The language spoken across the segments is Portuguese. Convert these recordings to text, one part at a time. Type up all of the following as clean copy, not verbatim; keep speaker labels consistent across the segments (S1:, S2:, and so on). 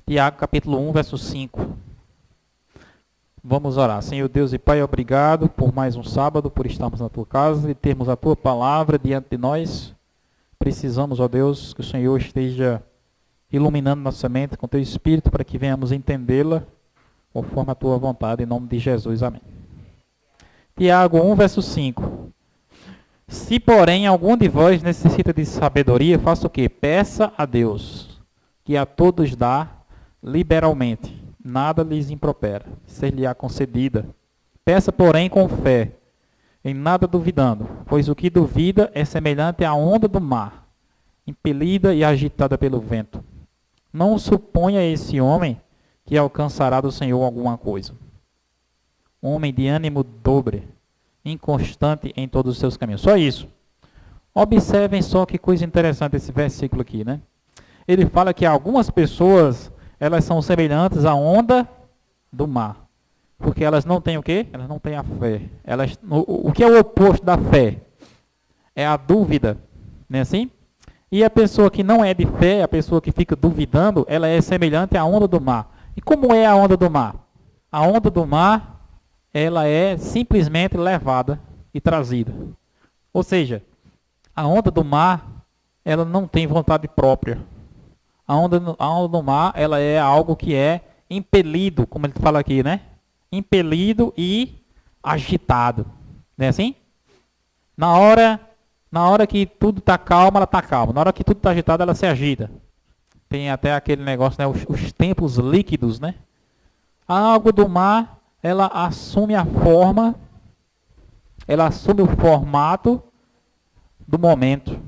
S1: Tiago capítulo 1, verso 5. Vamos orar. Senhor Deus e Pai, obrigado por mais um sábado, por estarmos na Tua casa e termos a Tua palavra diante de nós. Precisamos, ó Deus, que o Senhor esteja iluminando nossa mente com Teu Espírito para que venhamos entendê-la conforme a Tua vontade, em nome de Jesus. Amém. Tiago 1, verso 5. Se, porém, algum de vós necessita de sabedoria, faça o quê? Peça a Deus, que a todos dá liberalmente. Nada lhes impropera, ser-lhe-á concedida. Peça, porém, com fé, em nada duvidando, pois o que duvida é semelhante à onda do mar, impelida e agitada pelo vento. Não suponha esse homem que alcançará do Senhor alguma coisa. Homem de ânimo dobre, inconstante em todos os seus caminhos. Só isso. Observem só que coisa interessante esse versículo aqui, né? Ele fala que algumas pessoas, elas são semelhantes à onda do mar. Porque elas não têm o quê? Elas não têm a fé. O que é o oposto da fé? É a dúvida. Não é assim? E a pessoa que não é de fé, a pessoa que fica duvidando, ela é semelhante à onda do mar. E como é a onda do mar? A onda do mar, ela é simplesmente levada e trazida. Ou seja, a onda do mar, ela não tem vontade própria. A onda do mar, ela é algo que é impelido, como ele fala aqui, né? Impelido e agitado. Não é assim? Na hora que tudo está calmo, ela está calma. Na hora que tudo está agitado, ela se agita. Tem até aquele negócio, né? Os tempos líquidos, né? A água do mar, ela assume a forma, ela assume o formato do momento.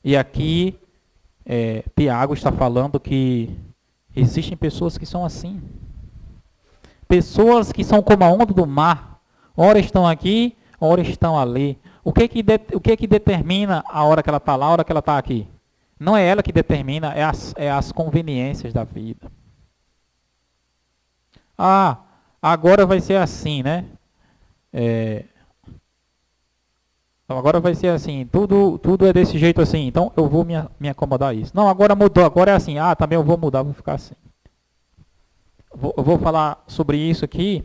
S1: E aqui, Tiago está falando que existem pessoas que são assim. Pessoas que são como a onda do mar. Ora estão aqui, ora estão ali. O que que determina a hora que ela está lá, a hora que ela está aqui? Não é ela que determina, é as conveniências da vida. Ah, agora vai ser assim, né? Agora vai ser assim, tudo é desse jeito assim, então eu vou me acomodar a isso. Não, agora mudou, agora é assim, também eu vou mudar, vou ficar assim. Eu vou falar sobre isso aqui,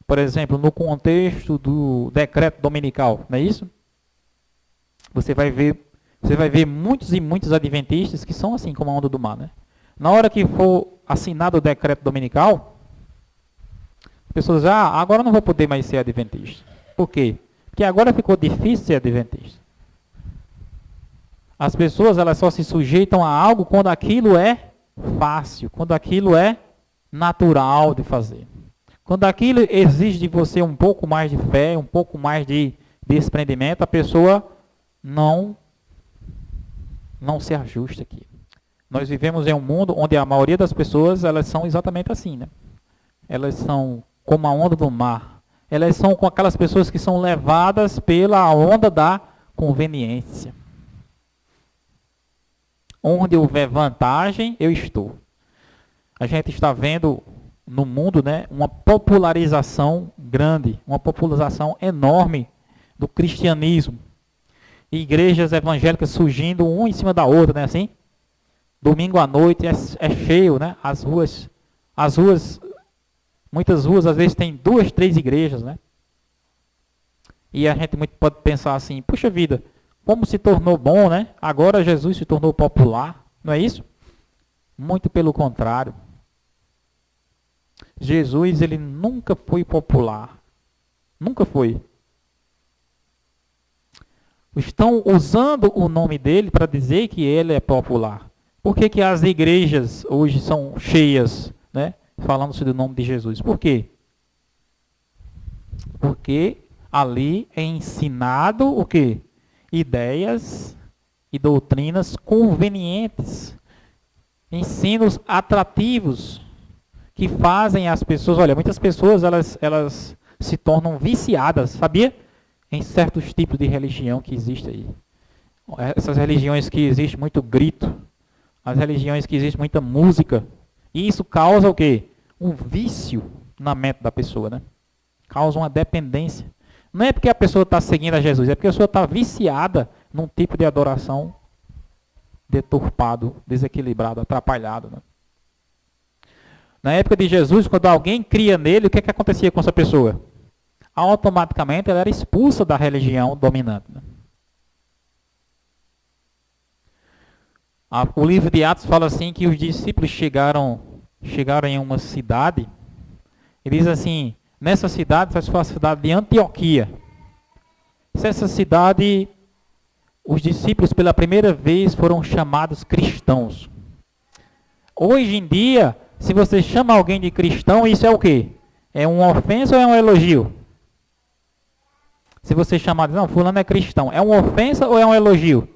S1: por exemplo, no contexto do decreto dominical, não é isso? Você vai ver muitos e muitos adventistas que são assim como a onda do mar, né? Na hora que for assinado o decreto dominical, as pessoas dizem, agora eu não vou poder mais ser adventista. Por quê? Porque agora ficou difícil ser adventista. As pessoas, elas só se sujeitam a algo quando aquilo é fácil, quando aquilo é natural de fazer. Quando aquilo exige de você um pouco mais de fé, um pouco mais de desprendimento, a pessoa não se ajusta aqui. Nós vivemos em um mundo onde a maioria das pessoas, elas são exatamente assim, né? Elas são como a onda do mar. Elas são com aquelas pessoas que são levadas pela onda da conveniência. Onde houver vantagem, eu estou. A gente está vendo no mundo, né, uma popularização grande, uma popularização enorme do cristianismo. Igrejas evangélicas surgindo uma em cima da outra, né, assim? Domingo à noite é cheio, né? As ruas, muitas ruas às vezes tem 2, 3 igrejas, né? E a gente muito pode pensar assim, puxa vida, como se tornou bom, né? Agora Jesus se tornou popular, não é isso? Muito pelo contrário. Jesus, ele nunca foi popular. Nunca foi. Estão usando o nome dele para dizer que ele é popular. Por que as igrejas hoje são cheias, né? Falando-se do nome de Jesus. Por quê? Porque ali é ensinado o quê? Ideias e doutrinas convenientes. Ensinos atrativos que fazem as pessoas... Olha, muitas pessoas elas se tornam viciadas, sabia? Em certos tipos de religião que existe aí. Essas religiões que existe muito grito, as religiões que existe muita música, e isso causa o quê? Um vício na mente da pessoa, né? Causa uma dependência. Não é porque a pessoa está seguindo a Jesus, é porque a pessoa está viciada num tipo de adoração deturpado, desequilibrado, atrapalhado. Né? Na época de Jesus, quando alguém cria nele, o que acontecia com essa pessoa? Automaticamente ela era expulsa da religião dominante. Né? O livro de Atos fala assim que os discípulos chegaram em uma cidade, e diz assim, nessa cidade, essa foi a cidade de Antioquia. Essa cidade, os discípulos pela primeira vez foram chamados cristãos. Hoje em dia, se você chama alguém de cristão, isso é o quê? É uma ofensa ou é um elogio? Se você chamar, não, fulano é cristão, é uma ofensa ou é um elogio?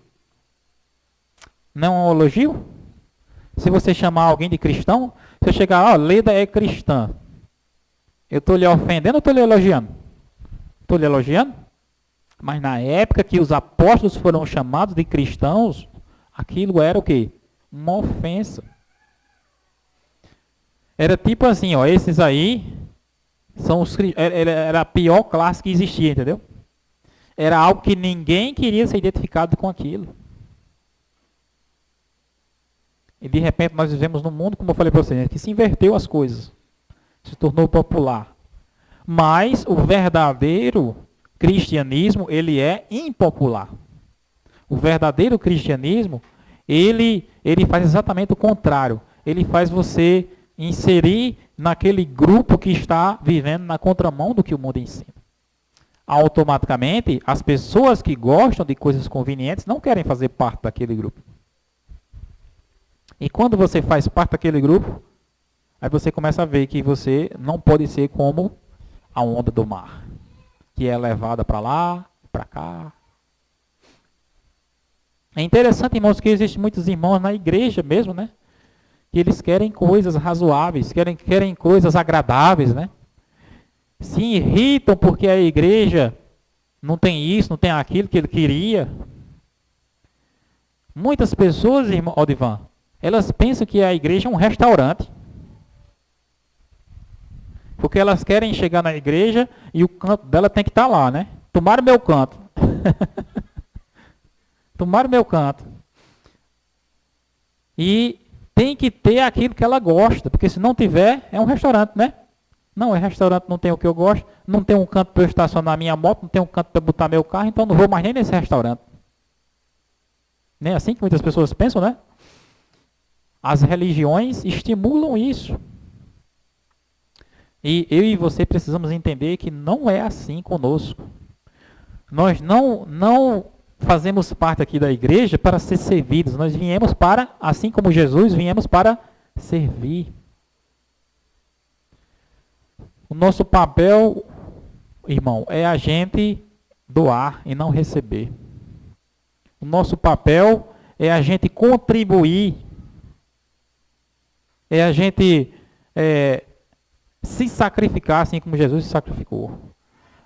S1: Não é um elogio? Se você chamar alguém de cristão, se eu chegar, Leda é cristã. Eu estou lhe ofendendo ou estou lhe elogiando? Estou lhe elogiando? Mas na época que os apóstolos foram chamados de cristãos, aquilo era o quê? Uma ofensa. Era tipo assim, esses aí são os era a pior classe que existia, entendeu? Era algo que ninguém queria ser identificado com aquilo. E de repente nós vivemos num mundo, como eu falei para vocês, que se inverteu as coisas. Se tornou popular. Mas o verdadeiro cristianismo, ele é impopular. O verdadeiro cristianismo, ele faz exatamente o contrário. Ele faz você inserir naquele grupo que está vivendo na contramão do que o mundo ensina. Automaticamente, as pessoas que gostam de coisas convenientes não querem fazer parte daquele grupo. E quando você faz parte daquele grupo, aí você começa a ver que você não pode ser como a onda do mar, que é levada para lá, para cá. É interessante, irmãos, que existem muitos irmãos na igreja mesmo, né? Que eles querem coisas razoáveis, querem coisas agradáveis, né? Se irritam porque a igreja não tem isso, não tem aquilo que ele queria. Muitas pessoas, irmão Odivan, elas pensam que a igreja é um restaurante. Porque elas querem chegar na igreja e o canto dela tem que estar lá, né? Tomaram meu canto. Tomaram meu canto. E tem que ter aquilo que ela gosta, porque se não tiver, é um restaurante, né? Não, é restaurante, não tem o que eu gosto, não tem um canto para eu estacionar minha moto, não tem um canto para botar meu carro, então não vou mais nem nesse restaurante. Nem assim que muitas pessoas pensam, né? As religiões estimulam isso. E eu e você precisamos entender que não é assim conosco. Nós não fazemos parte aqui da igreja para ser servidos. Nós viemos para, assim como Jesus, viemos para servir. O nosso papel, irmão, é a gente doar e não receber. O nosso papel é a gente contribuir. É a gente se sacrificar, assim como Jesus se sacrificou.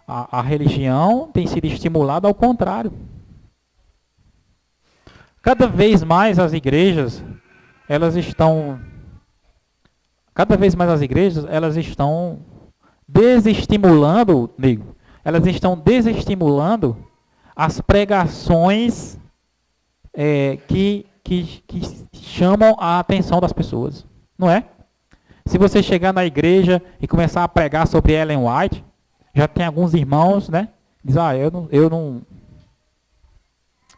S1: A religião tem sido estimulada ao contrário. Cada vez mais as igrejas, elas estão desestimulando, elas estão desestimulando as pregações que chamam a atenção das pessoas, não é? Se você chegar na igreja e começar a pregar sobre Ellen White, já tem alguns irmãos, né? Dizem, eu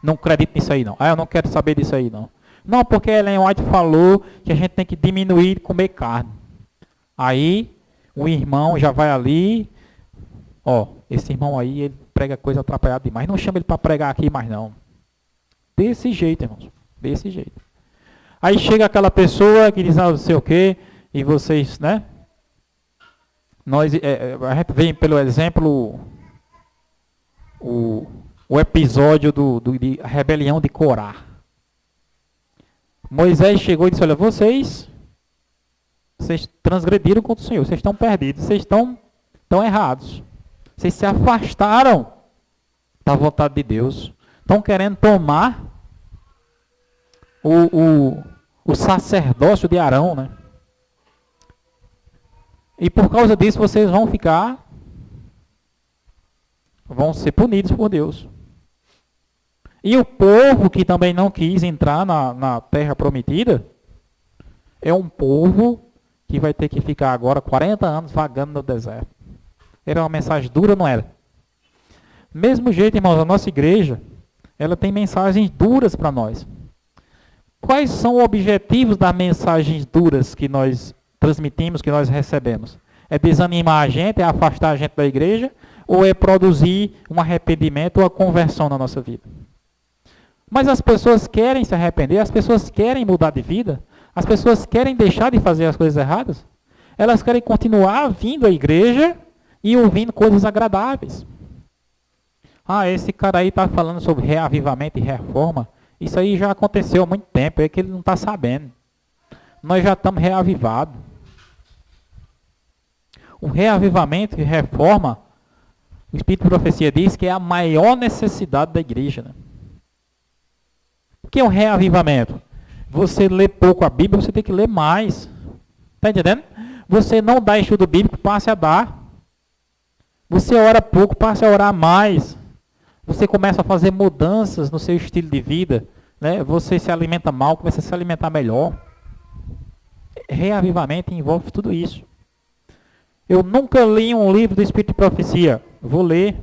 S1: não acredito nisso aí não. Eu não quero saber disso aí não. Não, porque Ellen White falou que a gente tem que diminuir de comer carne. Aí o irmão já vai ali, esse irmão aí, ele prega coisa atrapalhada demais. Não chama ele para pregar aqui mais não. Desse jeito, irmãos. Desse jeito. Aí chega aquela pessoa que diz, não sei o quê, e vocês, né? A gente vê pelo exemplo o episódio de rebelião de Corá. Moisés chegou e disse, olha, vocês transgrediram contra o Senhor, vocês estão perdidos, vocês estão errados. Vocês se afastaram da vontade de Deus. Estão querendo tomar o sacerdócio de Arão, né? E por causa disso vocês vão ser punidos por Deus. E o povo que também não quis entrar na terra prometida, é um povo que vai ter que ficar agora 40 anos vagando no deserto. Era uma mensagem dura, não era? Mesmo jeito, irmãos, a nossa igreja, ela tem mensagens duras para nós. Quais são os objetivos das mensagens duras que nós transmitimos, que nós recebemos? É desanimar a gente, é afastar a gente da igreja, ou é produzir um arrependimento ou a conversão na nossa vida? Mas as pessoas querem se arrepender, as pessoas querem mudar de vida, as pessoas querem deixar de fazer as coisas erradas, elas querem continuar vindo à igreja e ouvindo coisas agradáveis. Ah, esse cara aí está falando sobre reavivamento e reforma. Isso aí já aconteceu há muito tempo, é que ele não está sabendo. Nós já estamos reavivados. O reavivamento e reforma, o Espírito de Profecia diz que é a maior necessidade da igreja. Né? O que é um reavivamento? Você lê pouco a Bíblia, você tem que ler mais. Está entendendo? Você não dá estudo bíblico, passe a dar. Você ora pouco, passe a orar mais. Você começa a fazer mudanças no seu estilo de vida. Né? Você se alimenta mal, começa a se alimentar melhor. Reavivamento envolve tudo isso. Eu nunca li um livro do Espírito de Profecia. Vou ler.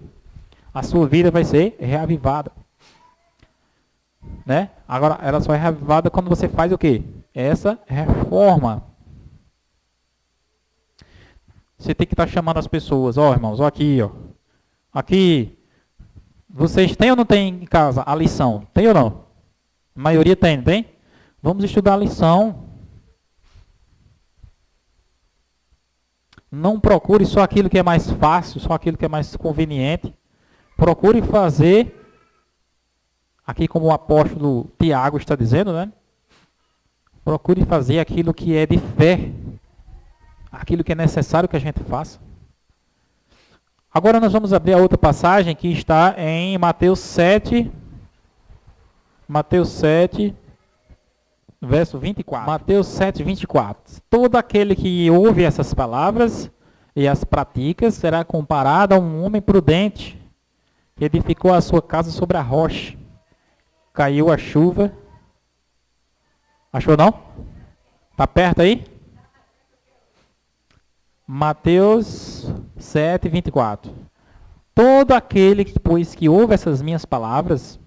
S1: A sua vida vai ser reavivada. Né? Agora, ela só é reavivada quando você faz o quê? Essa reforma. Você tem que estar chamando as pessoas. Ó, irmãos, ó aqui, ó. Aqui. Vocês têm ou não têm em casa a lição? Tem ou não? A maioria tem, não tem? Vamos estudar a lição. Não procure só aquilo que é mais fácil, só aquilo que é mais conveniente. Procure fazer, aqui como o apóstolo Tiago está dizendo, né? Procure fazer aquilo que é de fé. Aquilo que é necessário que a gente faça. Agora nós vamos abrir a outra passagem que está em Mateus 7, verso 24. Mateus 7, 24. Todo aquele que ouve essas palavras e as pratica será comparado a um homem prudente que edificou a sua casa sobre a rocha. Caiu a chuva. Achou não? Está perto aí? Mateus 7, 24. Todo aquele que, pois, que ouve essas minhas palavras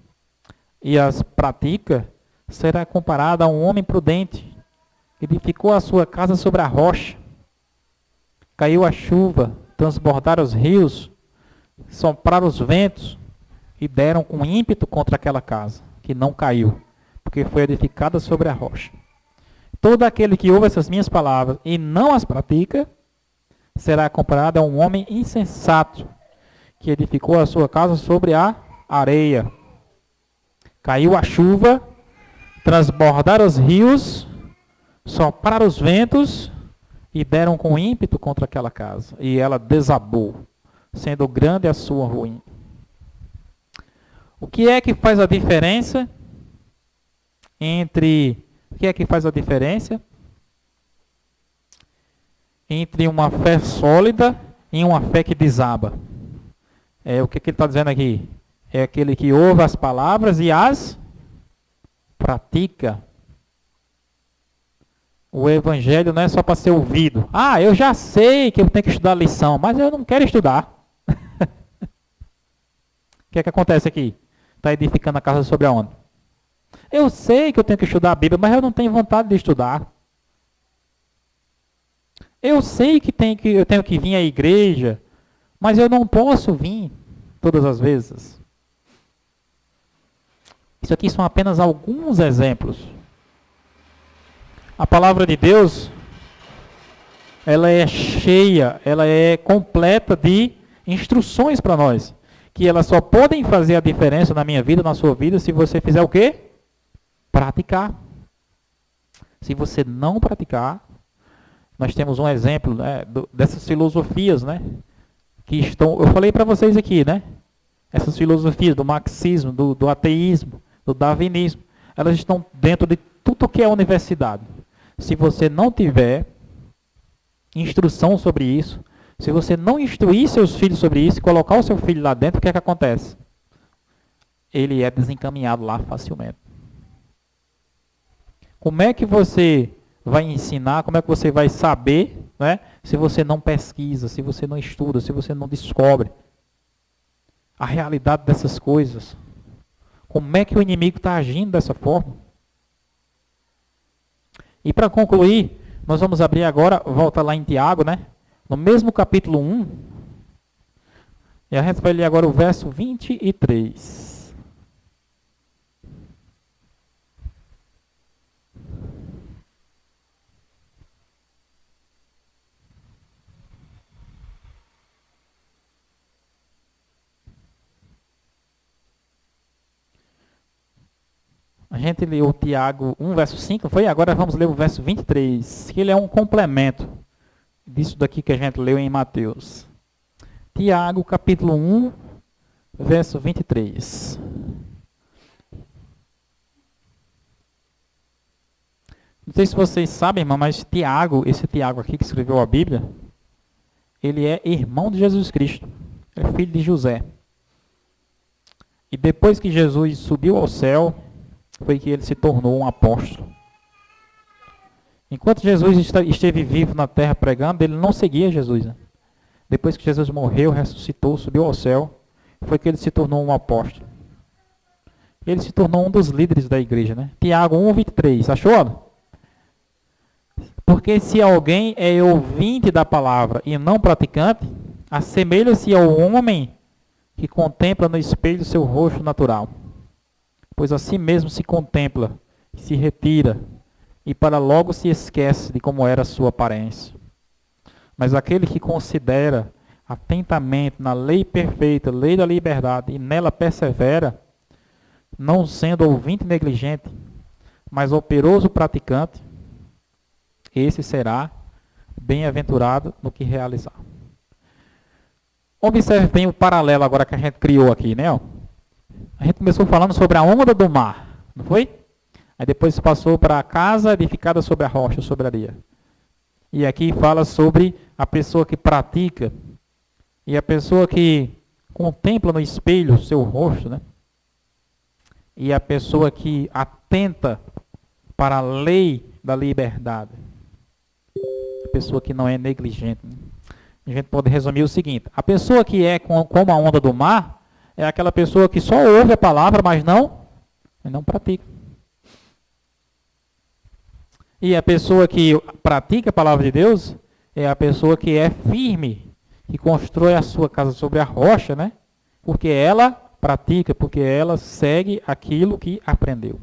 S1: e as pratica, será comparado a um homem prudente, que edificou a sua casa sobre a rocha. Caiu a chuva, transbordaram os rios, sopraram os ventos, e deram com ímpeto contra aquela casa, que não caiu, porque foi edificada sobre a rocha. Todo aquele que ouve essas minhas palavras e não as pratica, será comparado a um homem insensato, que edificou a sua casa sobre a areia. Caiu a chuva, transbordaram os rios, sopraram os ventos, e deram com ímpeto contra aquela casa. E ela desabou, sendo grande a sua ruína. O que é que faz a diferença entre... O que é que faz a diferença entre uma fé sólida e uma fé que desaba? O que ele está dizendo aqui? É aquele que ouve as palavras e as pratica. O evangelho não é só para ser ouvido. Ah, eu já sei que eu tenho que estudar a lição, mas eu não quero estudar. O que é que acontece aqui? Está edificando a casa sobre a onda. Eu sei que eu tenho que estudar a Bíblia, mas eu não tenho vontade de estudar. Eu sei que eu tenho que vir à igreja, mas eu não posso vir todas as vezes. Isso aqui são apenas alguns exemplos. A palavra de Deus, ela é cheia, ela é completa de instruções para nós. Que elas só podem fazer a diferença na minha vida, na sua vida, se você fizer o quê? Praticar. Se você não praticar, nós temos um exemplo, né, dessas filosofias, né, que estão, eu falei para vocês aqui, né, essas filosofias do marxismo, do ateísmo, do darwinismo, elas estão dentro de tudo que é universidade. Se você não tiver instrução sobre isso, se você não instruir seus filhos sobre isso, colocar o seu filho lá dentro, o que é que acontece? ele é desencaminhado lá facilmente. Como é que você vai ensinar, como é que você vai saber, né, se você não pesquisa, se você não estuda, se você não descobre a realidade dessas coisas? Como é que o inimigo está agindo dessa forma? E para concluir, nós vamos abrir agora, volta lá em Tiago, né? No mesmo capítulo 1. E a gente vai ler agora o verso 23. A gente leu Tiago 1, verso 5, foi? Agora vamos ler o verso 23, que ele é um complemento disso daqui que a gente leu em Mateus. Tiago, capítulo 1, verso 23. Não sei se vocês sabem, irmão, mas Tiago, esse Tiago aqui que escreveu a Bíblia, ele é irmão de Jesus Cristo. Ele é filho de José. E depois que Jesus subiu ao céu, foi que ele se tornou um apóstolo. Enquanto Jesus esteve vivo na terra pregando, ele não seguia Jesus, né? Depois que Jesus morreu, ressuscitou, subiu ao céu, foi que ele se tornou um apóstolo. Ele se tornou um dos líderes da igreja, né? Tiago 1, 23, achou? Porque se alguém é ouvinte da palavra e não praticante, assemelha-se ao homem que contempla no espelho seu rosto natural. Pois assim mesmo se contempla, se retira, e para logo se esquece de como era a sua aparência. Mas aquele que considera atentamente na lei perfeita, lei da liberdade, e nela persevera, não sendo ouvinte negligente, mas operoso praticante, esse será bem-aventurado no que realizar. Observe bem o paralelo agora que a gente criou aqui, né? A gente começou falando sobre a onda do mar, não foi? Aí depois passou para a casa edificada sobre a rocha, sobre a areia. E aqui fala sobre a pessoa que pratica e a pessoa que contempla no espelho o seu rosto, né? E a pessoa que atenta para a lei da liberdade. A pessoa que não é negligente. A gente pode resumir o seguinte: a pessoa que é como a onda do mar é aquela pessoa que só ouve a palavra, mas não pratica. E a pessoa que pratica a palavra de Deus é a pessoa que é firme, que constrói a sua casa sobre a rocha, né? Porque ela pratica, porque ela segue aquilo que aprendeu.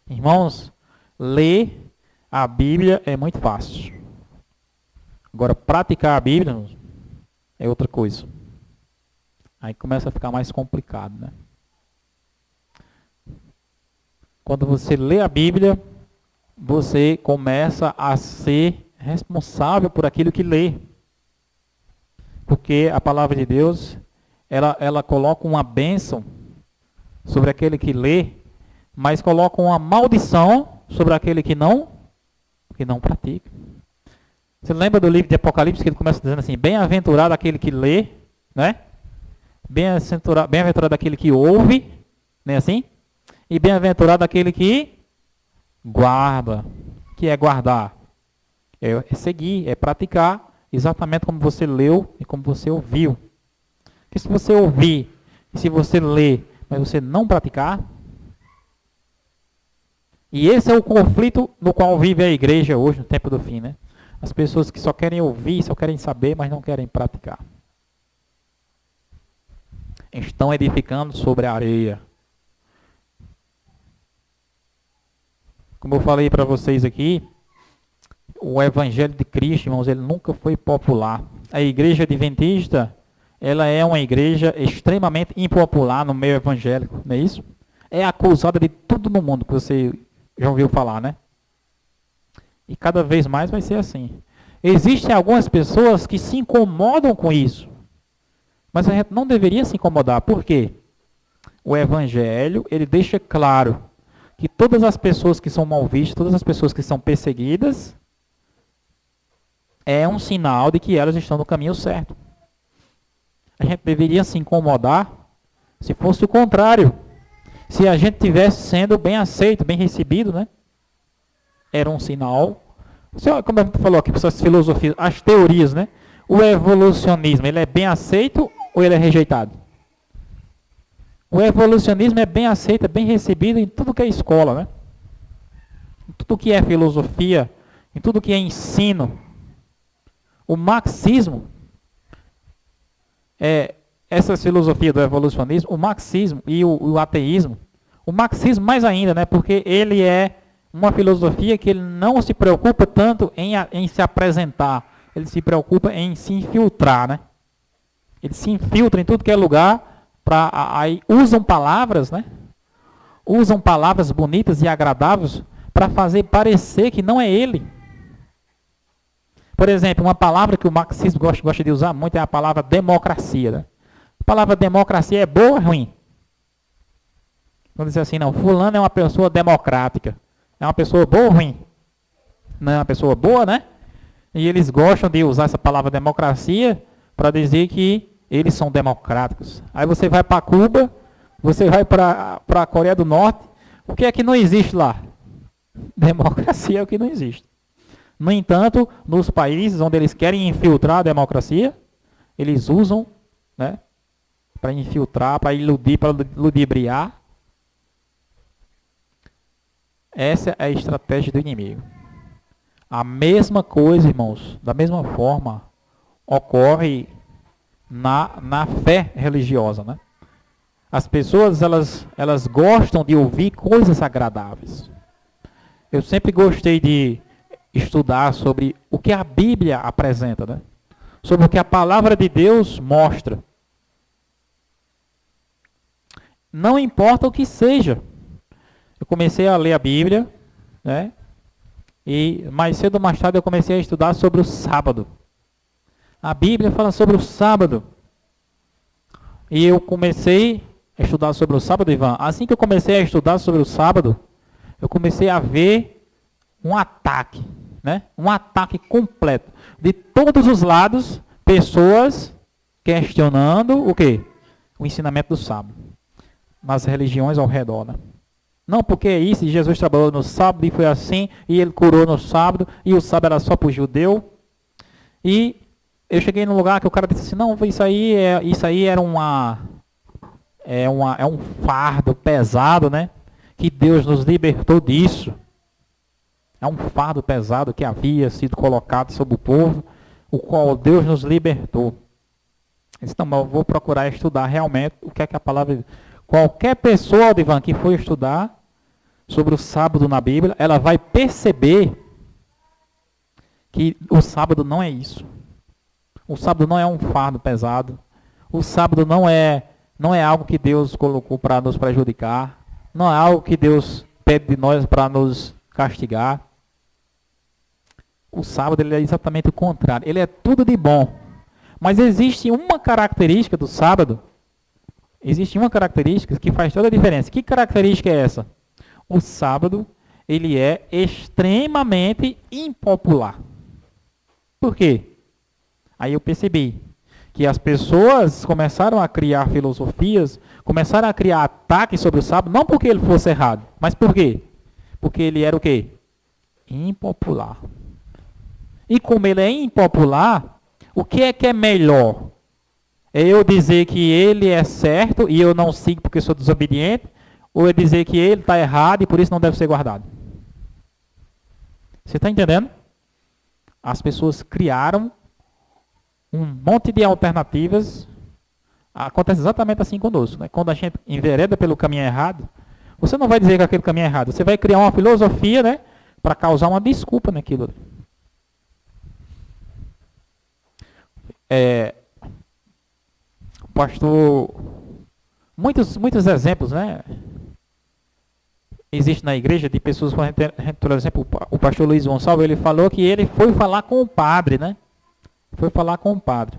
S1: Irmãos, ler a Bíblia é muito fácil. Agora, praticar a Bíblia é outra coisa. Aí começa a ficar mais complicado, né? Quando você lê a Bíblia, você começa a ser responsável por aquilo que lê. Porque a palavra de Deus, ela coloca uma bênção sobre aquele que lê, mas coloca uma maldição sobre aquele que não pratica. Você lembra do livro de Apocalipse que ele começa dizendo assim: bem-aventurado aquele que lê, né? Bem-aventurado aquele que ouve, não é assim? E bem-aventurado aquele que guarda, que é guardar. É seguir, é praticar, exatamente como você leu e como você ouviu. Porque se você ouvir, e se você ler, mas você não praticar, e esse é o conflito no qual vive a igreja hoje, no tempo do fim, né? As pessoas que só querem ouvir, só querem saber, mas não querem praticar. Estão edificando sobre a areia. Como eu falei para vocês aqui, o Evangelho de Cristo, irmãos, ele nunca foi popular. A igreja adventista, ela é uma igreja extremamente impopular no meio evangélico, não é isso? É acusada de tudo no mundo que você já ouviu falar, né? E cada vez mais vai ser assim. Existem algumas pessoas que se incomodam com isso. Mas a gente não deveria se incomodar. Por quê? O Evangelho, ele deixa claro que todas as pessoas que são mal vistas, todas as pessoas que são perseguidas, é um sinal de que elas estão no caminho certo. A gente deveria se incomodar Se fosse o contrário, se a gente tivesse sendo bem aceito, bem recebido, né? Era um sinal. Como a gente falou aqui, essas filosofias, as teorias, né? O evolucionismo, ele é bem aceito ou ele é rejeitado? O evolucionismo é bem aceito, é bem recebido em tudo que é escola, né? Em tudo que é filosofia, em tudo que é ensino. O marxismo, essa filosofia do evolucionismo, o marxismo e o ateísmo, o marxismo mais ainda, né? Porque ele é uma filosofia que ele não se preocupa tanto em se apresentar, ele se preocupa em se infiltrar, né? Ele se infiltra em tudo que é lugar, aí usam palavras, né? Usam palavras bonitas e agradáveis para fazer parecer que não é ele. Por exemplo, uma palavra que o marxismo gosta de usar muito é a palavra democracia, né? A palavra democracia é boa ou é ruim? Vamos dizer assim, não, fulano é uma pessoa democrática. É uma pessoa boa ou ruim? Não é uma pessoa boa, né? E eles gostam de usar essa palavra democracia para dizer que eles são democráticos. Aí você vai para Cuba, você vai para a Coreia do Norte, o que é que não existe lá? Democracia é o que não existe. No entanto, nos países onde eles querem infiltrar a democracia, eles usam, né, para infiltrar, para iludir, para ludibriar. Essa é a estratégia do inimigo. A mesma coisa, irmãos, da mesma forma, ocorre na fé religiosa, né? As pessoas, elas gostam de ouvir coisas agradáveis. Eu sempre gostei de estudar sobre o que a Bíblia apresenta, né? Sobre o que a palavra de Deus mostra. Não importa o que seja. Eu comecei a ler a Bíblia, né? E mais cedo ou mais tarde eu comecei a estudar sobre o sábado. A Bíblia fala sobre o sábado. E eu comecei a estudar sobre o sábado, Ivan. Assim que eu comecei a estudar sobre o sábado, eu comecei a ver um ataque, né? Um ataque completo. De todos os lados, pessoas questionando o quê? O ensinamento do sábado. Nas religiões ao redor, né? Não, porque é isso, Jesus trabalhou no sábado e foi assim, e ele curou no sábado, e o sábado era só para o judeu. E eu cheguei num lugar que o cara disse assim, não, isso aí era um fardo pesado, né? Que Deus nos libertou disso. É um fardo pesado que havia sido colocado sobre o povo, o qual Deus nos libertou. Eu disse, não, mas eu vou procurar estudar realmente o que é que a palavra... Qualquer pessoa, Divan, que for estudar sobre o sábado na Bíblia, ela vai perceber que o sábado não é isso. O sábado não é um fardo pesado. O sábado não é algo que Deus colocou para nos prejudicar. Não é algo que Deus pede de nós para nos castigar. O sábado ele é exatamente o contrário. Ele é tudo de bom. Mas existe uma característica do sábado. Existe uma característica que faz toda a diferença. Que característica é essa? O sábado, ele é extremamente impopular. Por quê? Aí eu percebi que as pessoas começaram a criar filosofias, começaram a criar ataques sobre o sábado, não porque ele fosse errado, mas por quê? Porque ele era o quê? Impopular. E como ele é impopular, o que é melhor? É eu dizer que ele é certo e eu não sigo porque sou desobediente, ou é dizer que ele está errado e por isso não deve ser guardado? Você está entendendo? As pessoas criaram um monte de alternativas. Acontece exatamente assim conosco, né? Quando a gente envereda pelo caminho errado, você não vai dizer que aquele caminho é errado, você vai criar uma filosofia, né, para causar uma desculpa naquilo. Pastor, muitos exemplos, né? Existe na igreja de pessoas, por exemplo, o pastor Luiz Gonçalves, ele falou que ele foi falar com o padre, né? Foi falar com o padre.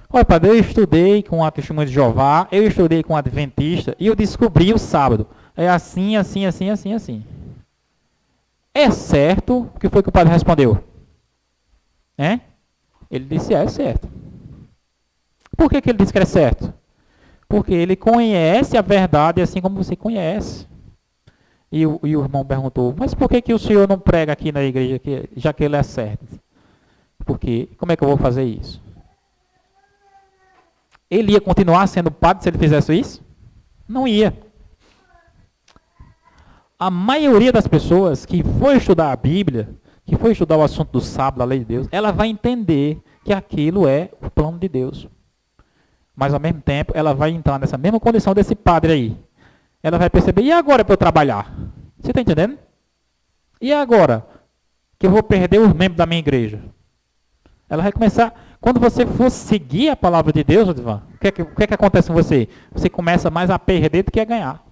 S1: Olha, padre, eu estudei com a Testemunha de Jeová, eu estudei com a Adventista e eu descobri o sábado. É assim, assim, assim, assim, assim. É certo? O que foi que o padre respondeu? Ele disse, é certo. Por que ele disse que é certo? Porque ele conhece a verdade assim como você conhece. E o irmão perguntou, mas por que o senhor não prega aqui na igreja, já que ele é certo? Porque, como é que eu vou fazer isso? Ele ia continuar sendo padre se ele fizesse isso? Não ia. A maioria das pessoas que foi estudar a Bíblia, que foi estudar o assunto do sábado, a lei de Deus, ela vai entender que aquilo é o plano de Deus. Mas ao mesmo tempo, ela vai entrar nessa mesma condição desse padre aí. Ela vai perceber, e agora para eu trabalhar? Você está entendendo? E agora que eu vou perder os membros da minha igreja? Ela vai começar, quando você for seguir a palavra de Deus, Odivan, o que é que acontece com você? Você começa mais a perder do que a ganhar.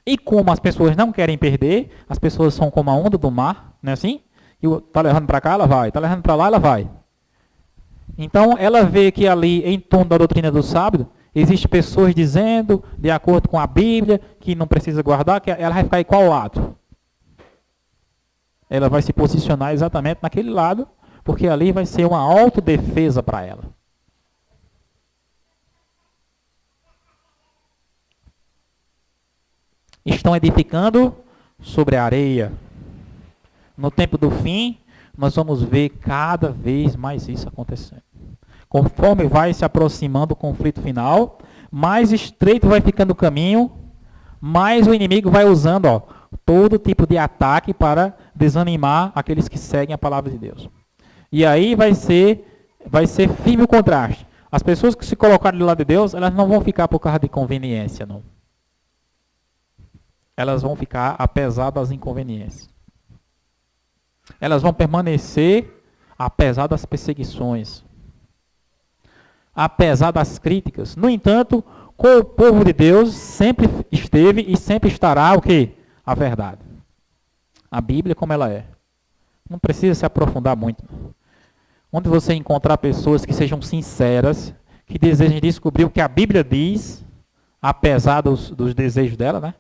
S1: E como as pessoas não querem perder, as pessoas são como a onda do mar, não é assim? E está levando para cá, ela vai. Está levando para lá, ela vai. Então, ela vê que ali, em torno da doutrina do sábado, existem pessoas dizendo, de acordo com a Bíblia, que não precisa guardar, que ela vai ficar em qual lado? Ela vai se posicionar exatamente naquele lado, porque ali vai ser uma autodefesa para ela. Estão edificando sobre a areia. No tempo do fim, nós vamos ver cada vez mais isso acontecendo. Conforme vai se aproximando o conflito final, mais estreito vai ficando o caminho, mais o inimigo vai usando todo tipo de ataque para desanimar aqueles que seguem a palavra de Deus. E aí vai ser firme o contraste. As pessoas que se colocarem do lado de Deus, elas não vão ficar por causa de conveniência, não. Elas vão ficar apesar das inconveniências. Elas vão permanecer apesar das perseguições. Apesar das críticas. No entanto, com o povo de Deus sempre esteve e sempre estará o quê? A verdade. A Bíblia como ela é. Não precisa se aprofundar muito. Onde você encontrar pessoas que sejam sinceras, que desejem descobrir o que a Bíblia diz, apesar dos desejos dela, né?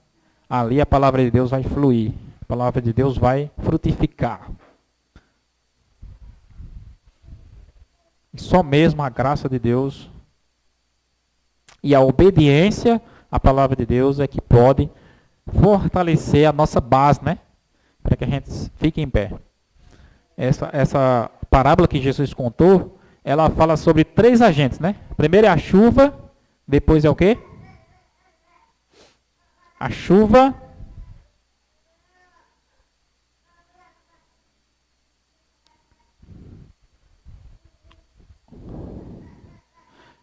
S1: Ali a palavra de Deus vai fluir. A palavra de Deus vai frutificar. E só mesmo a graça de Deus e a obediência à palavra de Deus é que pode fortalecer a nossa base, né? Para que a gente fique em pé. Essa parábola que Jesus contou, ela fala sobre 3 agentes, né? Primeiro é a chuva, depois é o quê? A chuva,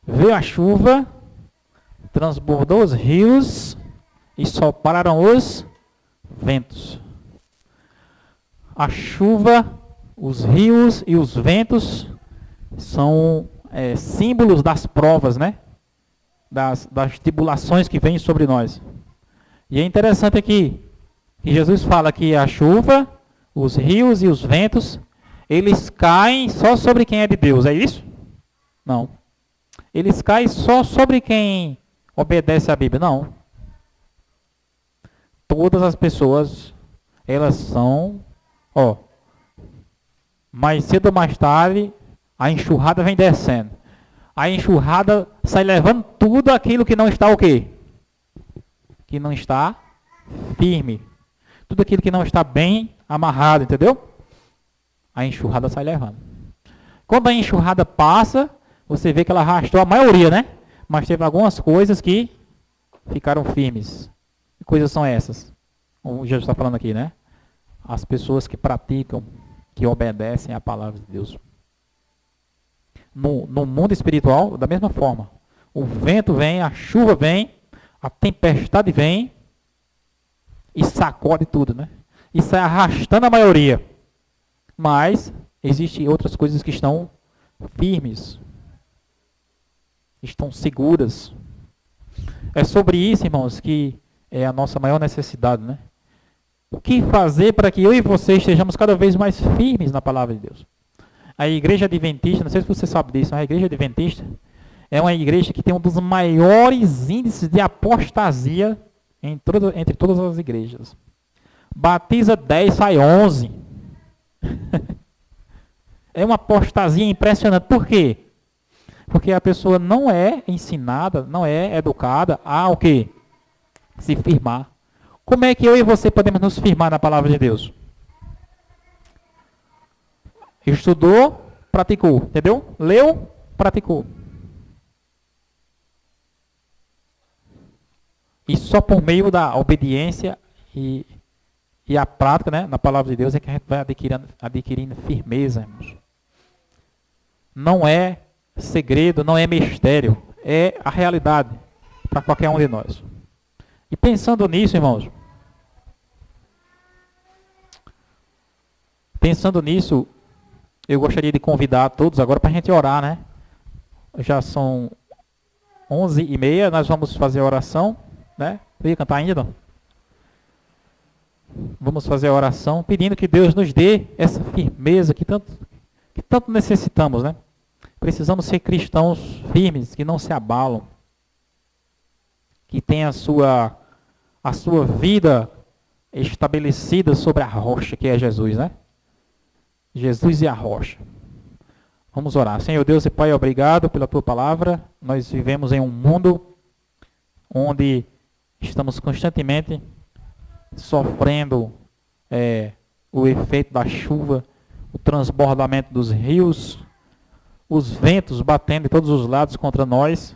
S1: veio a chuva, transbordou os rios e sopraram os ventos. A chuva, os rios e os ventos são símbolos das provas, né? Das tribulações que vêm sobre nós. E é interessante aqui que Jesus fala que a chuva, os rios e os ventos, eles caem só sobre quem é de Deus, é isso? Não. Eles caem só sobre quem obedece à Bíblia, não. Todas as pessoas, elas são, mais cedo ou mais tarde, a enxurrada vem descendo. A enxurrada sai levando tudo aquilo que não está o quê? Que não está firme. Tudo aquilo que não está bem amarrado, entendeu? A enxurrada sai levando. Quando a enxurrada passa, você vê que ela arrastou a maioria, né? Mas teve algumas coisas que ficaram firmes. Que coisas são essas? O Jesus está falando aqui, né? As pessoas que praticam, que obedecem à palavra de Deus. No mundo espiritual, da mesma forma. O vento vem, a chuva vem, a tempestade vem e sacode tudo, né? E sai arrastando a maioria. Mas existem outras coisas que estão firmes. Estão seguras. É sobre isso, irmãos, que é a nossa maior necessidade, né? O que fazer para que eu e você estejamos cada vez mais firmes na palavra de Deus? A igreja adventista, não sei se você sabe disso, mas a igreja adventista é uma igreja que tem um dos maiores índices de apostasia entre todas as igrejas. Batiza 10, sai 11. É uma apostasia impressionante. Por quê? Porque a pessoa não é ensinada, não é educada a o quê? Se firmar. Como é que eu e você podemos nos firmar na palavra de Deus? Estudou, praticou, entendeu? Leu, praticou. E só por meio da obediência e a prática, né, na palavra de Deus é que a gente vai adquirindo firmeza, irmãos. Não é segredo, não é mistério, é a realidade para qualquer um de nós. E pensando nisso, irmãos, eu gostaria de convidar todos agora para a gente orar, né? Já são 11h30, nós vamos fazer a oração, né? Eu ia cantar ainda, não? Vamos fazer a oração pedindo que Deus nos dê essa firmeza que tanto necessitamos, né? Precisamos ser cristãos firmes, que não se abalam, que tenham a sua vida estabelecida sobre a rocha que é Jesus, né? Jesus e a rocha. Vamos orar. Senhor Deus e Pai, obrigado pela Tua palavra. Nós vivemos em um mundo onde estamos constantemente sofrendo o efeito da chuva, o transbordamento dos rios, os ventos batendo de todos os lados contra nós,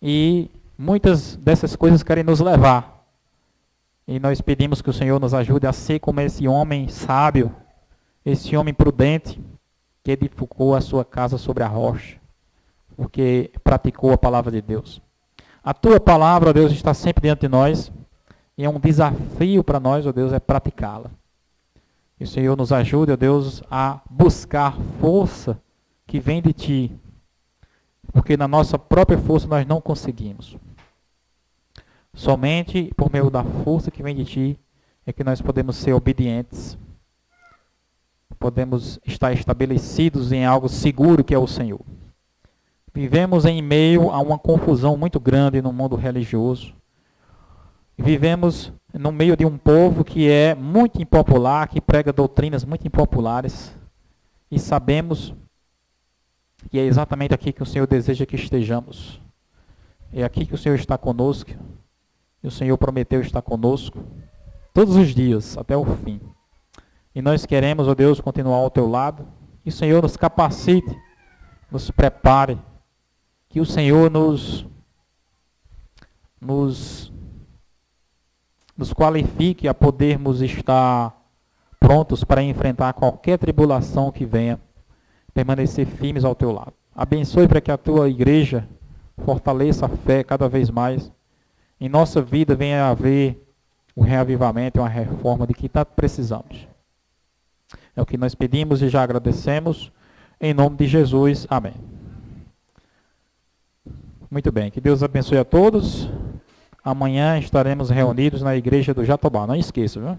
S1: e muitas dessas coisas querem nos levar. E nós pedimos que o Senhor nos ajude a ser como esse homem sábio, esse homem prudente, que edificou a sua casa sobre a rocha, porque praticou a palavra de Deus. A Tua palavra, ó Deus, está sempre diante de nós, e é um desafio para nós, ó Deus, é praticá-la. E o Senhor nos ajude, ó Deus, a buscar força que vem de Ti, porque na nossa própria força nós não conseguimos. Somente por meio da força que vem de Ti é que nós podemos ser obedientes, podemos estar estabelecidos em algo seguro que é o Senhor. Vivemos em meio a uma confusão muito grande no mundo religioso. Vivemos no meio de um povo que é muito impopular, que prega doutrinas muito impopulares. E sabemos que é exatamente aqui que o Senhor deseja que estejamos. É aqui que o Senhor está conosco. E o Senhor prometeu estar conosco todos os dias, até o fim. E nós queremos, ó Deus, continuar ao Teu lado. E o Senhor nos capacite, nos prepare. Que o Senhor nos qualifique a podermos estar prontos para enfrentar qualquer tribulação que venha, permanecer firmes ao Teu lado. Abençoe para que a Tua igreja fortaleça a fé cada vez mais. Em nossa vida venha a haver um reavivamento e uma reforma de que tanto precisamos. É o que nós pedimos e já agradecemos. Em nome de Jesus. Amém. Muito bem. Que Deus abençoe a todos. Amanhã estaremos reunidos na igreja do Jatobá. Não esqueça, viu?